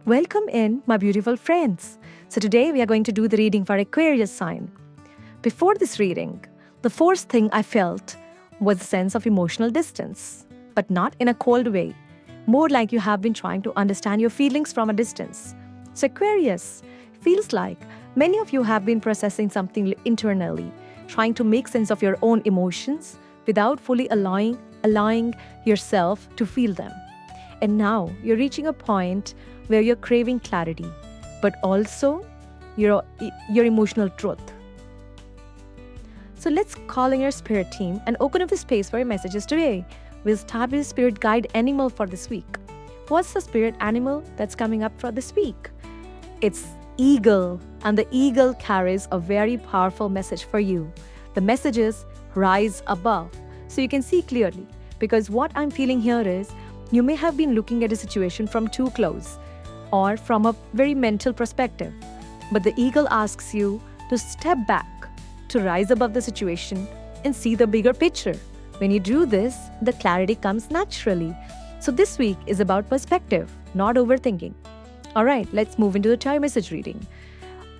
Welcome in, my beautiful friends. So, today we are going to do the reading for Aquarius sign. Before this reading, the first thing I felt was a sense of emotional distance, but not in a cold way, more like you have been trying to understand your feelings from a distance. So, Aquarius feels like many of you have been processing something internally, trying to make sense of your own emotions without fully allowing yourself to feel them. And now you're reaching a point where you're craving clarity, but also your emotional truth. So let's call in your spirit team and open up the space for your messages today. We'll start with the spirit guide animal for this week. What's the spirit animal that's coming up for this week? It's eagle, and the eagle carries a very powerful message for you. The message is rise above. So you can see clearly, because what I'm feeling here is you may have been looking at a situation from too close or from a very mental perspective. But the eagle asks you to step back, to rise above the situation and see the bigger picture. When you do this, the clarity comes naturally. So this week is about perspective, not overthinking. All right, let's move into the tarot message reading.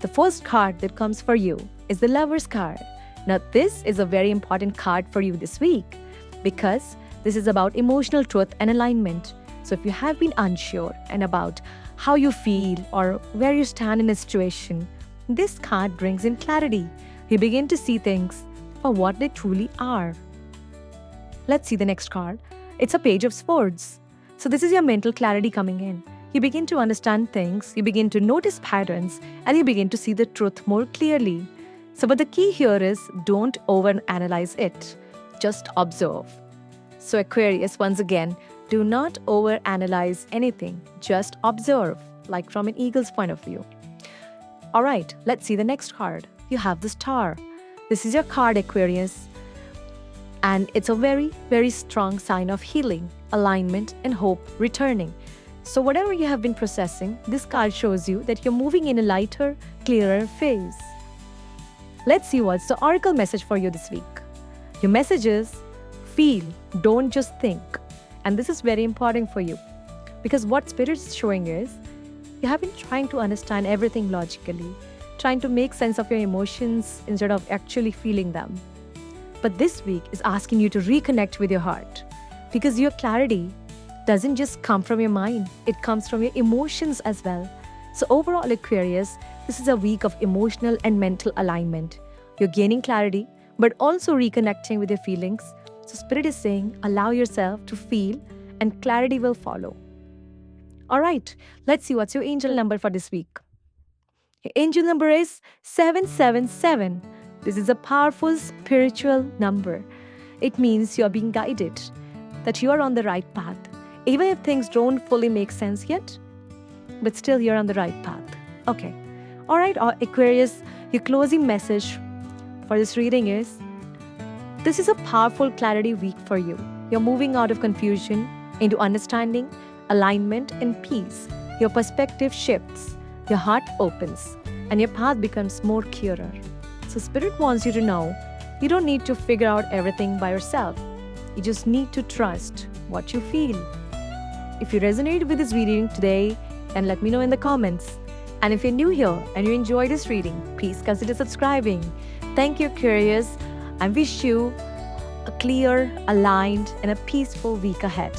The first card that comes for you is the Lover's card. Now, this is a very important card for you this week because this is about emotional truth and alignment. So if you have been unsure and about how you feel or where you stand in a situation, this card brings in clarity. You begin to see things for what they truly are. Let's see the next card. It's a Page of Swords. So this is your mental clarity coming in. You begin to understand things, you begin to notice patterns, and you begin to see the truth more clearly. So but the key here is don't overanalyze it. Just observe. So Aquarius, once again, do not overanalyze anything. Just observe, like from an eagle's point of view. All right, let's see the next card. You have the Star. This is your card, Aquarius. And it's a very, very strong sign of healing, alignment, and hope returning. So whatever you have been processing, this card shows you that you're moving in a lighter, clearer phase. Let's see what's the oracle message for you this week. Your message is feel, don't just think. And this is very important for you because what Spirit is showing is you have been trying to understand everything logically, trying to make sense of your emotions instead of actually feeling them. But this week is asking you to reconnect with your heart because your clarity doesn't just come from your mind, it comes from your emotions as well. So overall, Aquarius, this is a week of emotional and mental alignment. You're gaining clarity, but also reconnecting with your feelings. So Spirit is saying, allow yourself to feel and clarity will follow. All right, let's see what's your angel number for this week. Your angel number is 777. This is a powerful spiritual number. It means you're being guided, that you are on the right path. Even if things don't fully make sense yet, but still you're on the right path. Okay. All right, Aquarius, your closing message for this reading is, this is a powerful clarity week for you. You're moving out of confusion into understanding, alignment, and peace. Your perspective shifts, your heart opens, and your path becomes more clearer. So Spirit wants you to know you don't need to figure out everything by yourself. You just need to trust what you feel. If you resonated with this reading today, then let me know in the comments. And if you're new here and you enjoy this reading, please consider subscribing. Thank you, Aquarius. I wish you a clear, aligned, and a peaceful week ahead.